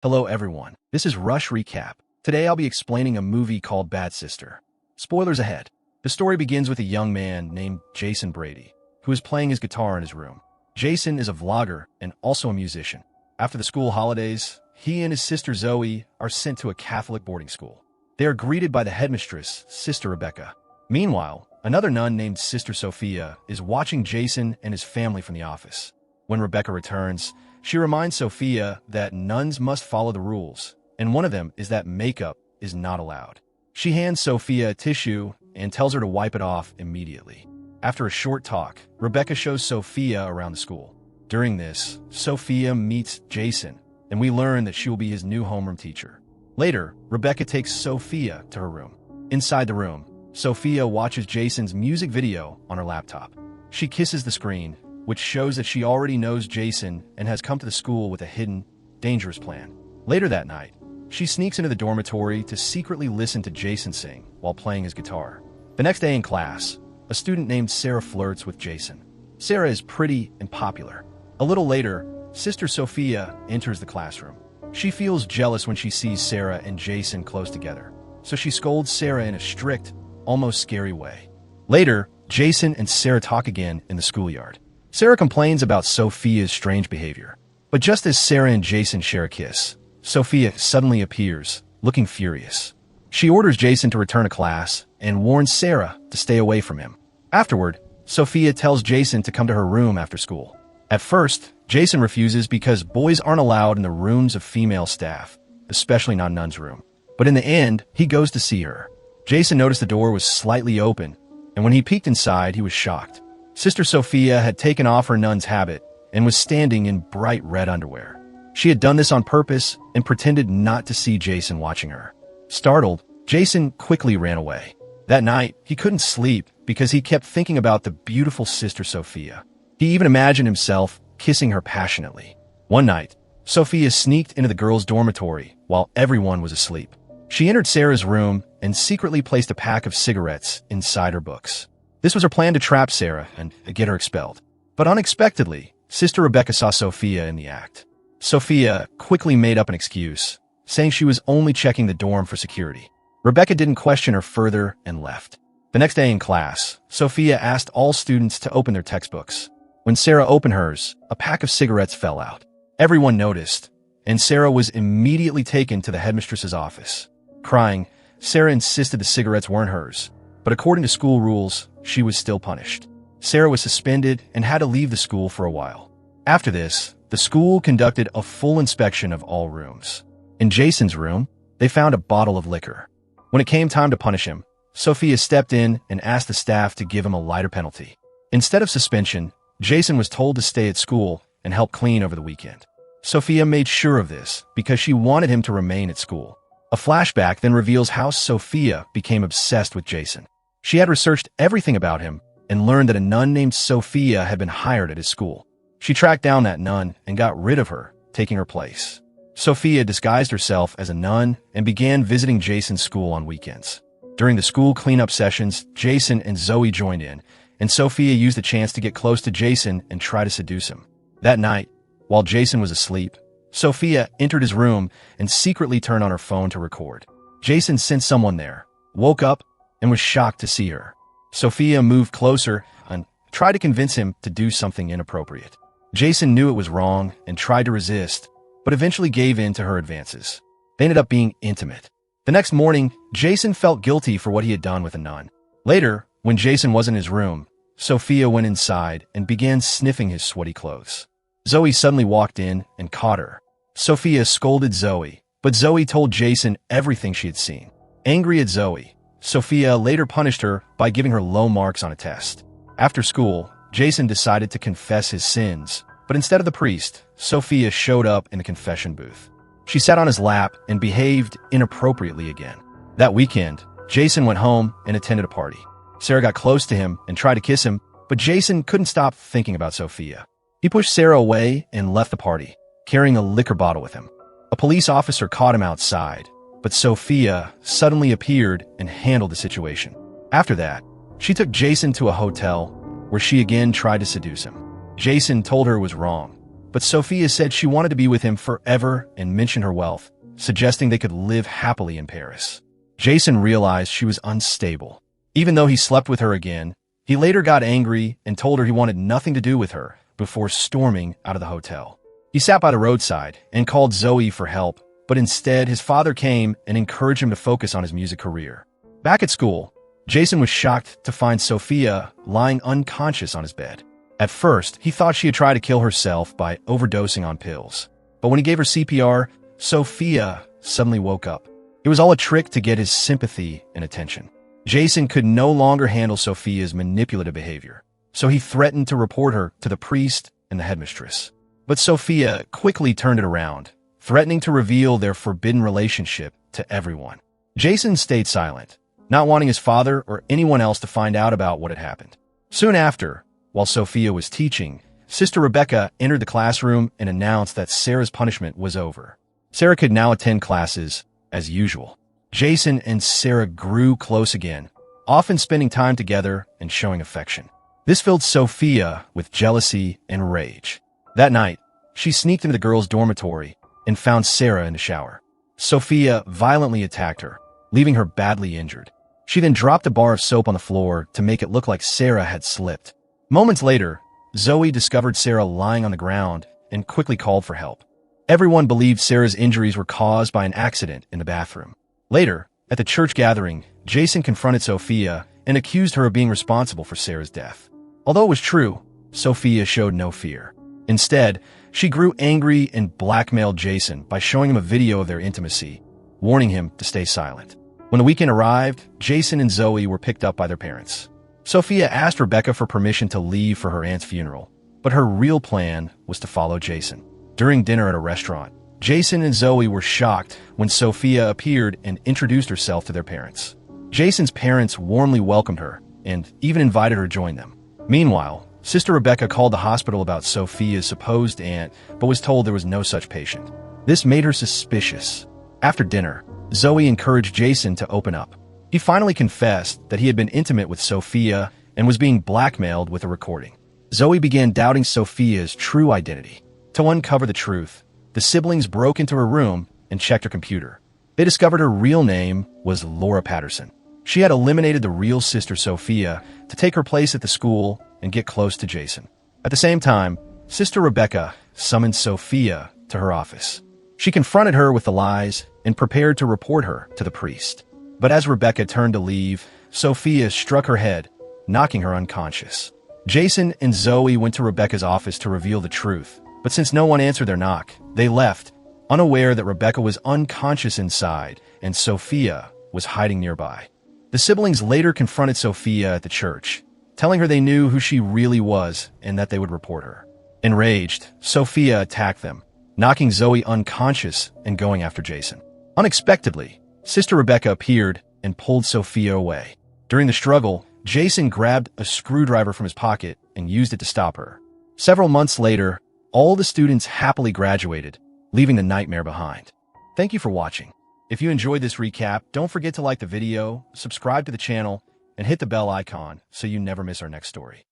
Hello everyone, this is Rush Recap. Today I'll be explaining a movie called Bad Sister. Spoilers ahead. The story begins with a young man named Jason Brady, who is playing his guitar in his room. Jason is a vlogger and also a musician. After the school holidays, he and his sister Zoe are sent to a Catholic boarding school. They are greeted by the headmistress, Sister Rebecca. Meanwhile, another nun named Sister Sophia is watching Jason and his family from the office. When Rebecca returns, she reminds Sophia that nuns must follow the rules, and one of them is that makeup is not allowed. She hands Sophia a tissue and tells her to wipe it off immediately. After a short talk, Rebecca shows Sophia around the school. During this, Sophia meets Jason, and we learn that she will be his new homeroom teacher. Later, Rebecca takes Sophia to her room. Inside the room, Sophia watches Jason's music video on her laptop. She kisses the screen, which shows that she already knows Jason and has come to the school with a hidden, dangerous plan. Later that night, she sneaks into the dormitory to secretly listen to Jason sing while playing his guitar. The next day in class, a student named Sarah flirts with Jason. Sarah is pretty and popular. A little later, Sister Sophia enters the classroom. She feels jealous when she sees Sarah and Jason close together, so she scolds Sarah in a strict, almost scary way. Later, Jason and Sarah talk again in the schoolyard. Sarah complains about Sophia's strange behavior. But just as Sarah and Jason share a kiss, Sophia suddenly appears, looking furious. She orders Jason to return to class and warns Sarah to stay away from him. Afterward, Sophia tells Jason to come to her room after school. At first, Jason refuses because boys aren't allowed in the rooms of female staff, especially not Nun's room. But in the end, he goes to see her. Jason noticed the door was slightly open, and when he peeked inside, he was shocked. Sister Sophia had taken off her nun's habit and was standing in bright red underwear. She had done this on purpose and pretended not to see Jason watching her. Startled, Jason quickly ran away. That night, he couldn't sleep because he kept thinking about the beautiful Sister Sophia. He even imagined himself kissing her passionately. One night, Sophia sneaked into the girls' dormitory while everyone was asleep. She entered Sarah's room and secretly placed a pack of cigarettes inside her books. This was her plan to trap Sarah and get her expelled. But unexpectedly, Sister Rebecca saw Sophia in the act. Sophia quickly made up an excuse, saying she was only checking the dorm for security. Rebecca didn't question her further and left. The next day in class, Sophia asked all students to open their textbooks. When Sarah opened hers, a pack of cigarettes fell out. Everyone noticed, and Sarah was immediately taken to the headmistress's office. Crying, Sarah insisted the cigarettes weren't hers, but according to school rules, she was still punished. Sarah was suspended and had to leave the school for a while. After this, the school conducted a full inspection of all rooms. In Jason's room, they found a bottle of liquor. When it came time to punish him, Sophia stepped in and asked the staff to give him a lighter penalty. Instead of suspension, Jason was told to stay at school and help clean over the weekend. Sophia made sure of this because she wanted him to remain at school. A flashback then reveals how Sophia became obsessed with Jason. She had researched everything about him and learned that a nun named Sophia had been hired at his school. She tracked down that nun and got rid of her, taking her place. Sophia disguised herself as a nun and began visiting Jason's school on weekends. During the school cleanup sessions, Jason and Zoe joined in, and Sophia used the chance to get close to Jason and try to seduce him. That night, while Jason was asleep, Sophia entered his room and secretly turned on her phone to record. Jason sensed someone there, woke up, and was shocked to see her. Sophia moved closer and tried to convince him to do something inappropriate. Jason knew it was wrong and tried to resist, but eventually gave in to her advances. They ended up being intimate. The next morning, Jason felt guilty for what he had done with a nun. Later, when Jason was in his room, Sophia went inside and began sniffing his sweaty clothes. Zoe suddenly walked in and caught her. Sophia scolded Zoe, but Zoe told Jason everything she had seen. Angry at Zoe, Sophia later punished her by giving her low marks on a test. After school, Jason decided to confess his sins, but instead of the priest, Sophia showed up in the confession booth. She sat on his lap and behaved inappropriately again. That weekend, Jason went home and attended a party. Sarah got close to him and tried to kiss him, but Jason couldn't stop thinking about Sophia. He pushed Sarah away and left the party, carrying a liquor bottle with him. A police officer caught him outside, but Sophia suddenly appeared and handled the situation. After that, she took Jason to a hotel where she again tried to seduce him. Jason told her it was wrong, but Sophia said she wanted to be with him forever and mentioned her wealth, suggesting they could live happily in Paris. Jason realized she was unstable. Even though he slept with her again, he later got angry and told her he wanted nothing to do with her before storming out of the hotel. He sat by the roadside and called Zoe for help, but instead his father came and encouraged him to focus on his music career. Back at school, Jason was shocked to find Sophia lying unconscious on his bed. At first, he thought she had tried to kill herself by overdosing on pills. But when he gave her CPR, Sophia suddenly woke up. It was all a trick to get his sympathy and attention. Jason could no longer handle Sophia's manipulative behavior, so he threatened to report her to the priest and the headmistress. But Sophia quickly turned it around, threatening to reveal their forbidden relationship to everyone. Jason stayed silent, not wanting his father or anyone else to find out about what had happened. Soon after, while Sophia was teaching, Sister Rebecca entered the classroom and announced that Sarah's punishment was over. Sarah could now attend classes as usual. Jason and Sarah grew close again, often spending time together and showing affection. This filled Sophia with jealousy and rage. That night, she sneaked into the girls' dormitory and found Sarah in the shower. Sophia violently attacked her, leaving her badly injured. She then dropped a bar of soap on the floor to make it look like Sarah had slipped. Moments later, Zoe discovered Sarah lying on the ground and quickly called for help. Everyone believed Sarah's injuries were caused by an accident in the bathroom. Later, at the church gathering, Jason confronted Sophia and accused her of being responsible for Sarah's death. Although it was true, Sophia showed no fear. Instead, she grew angry and blackmailed Jason by showing him a video of their intimacy, warning him to stay silent. When the weekend arrived, Jason and Zoe were picked up by their parents. Sophia asked Rebecca for permission to leave for her aunt's funeral, but her real plan was to follow Jason. During dinner at a restaurant, Jason and Zoe were shocked when Sophia appeared and introduced herself to their parents. Jason's parents warmly welcomed her and even invited her to join them. Meanwhile, Sister Rebecca called the hospital about Sophia's supposed aunt, but was told there was no such patient. This made her suspicious. After dinner, Zoe encouraged Jason to open up. He finally confessed that he had been intimate with Sophia and was being blackmailed with a recording. Zoe began doubting Sophia's true identity. To uncover the truth, the siblings broke into her room and checked her computer. They discovered her real name was Laura Patterson. She had eliminated the real sister Sophia to take her place at the school and get close to Jason. At the same time, Sister Rebecca summoned Sophia to her office. She confronted her with the lies and prepared to report her to the priest. But as Rebecca turned to leave, Sophia struck her head, knocking her unconscious. Jason and Zoe went to Rebecca's office to reveal the truth, but since no one answered their knock, they left, unaware that Rebecca was unconscious inside and Sophia was hiding nearby. The siblings later confronted Sophia at the church, telling her they knew who she really was and that they would report her. Enraged, Sophia attacked them, knocking Zoe unconscious and going after Jason. Unexpectedly, Sister Rebecca appeared and pulled Sophia away. During the struggle, Jason grabbed a screwdriver from his pocket and used it to stop her. Several months later, all the students happily graduated, leaving the nightmare behind. Thank you for watching. If you enjoyed this recap, don't forget to like the video, subscribe to the channel, and hit the bell icon so you never miss our next story.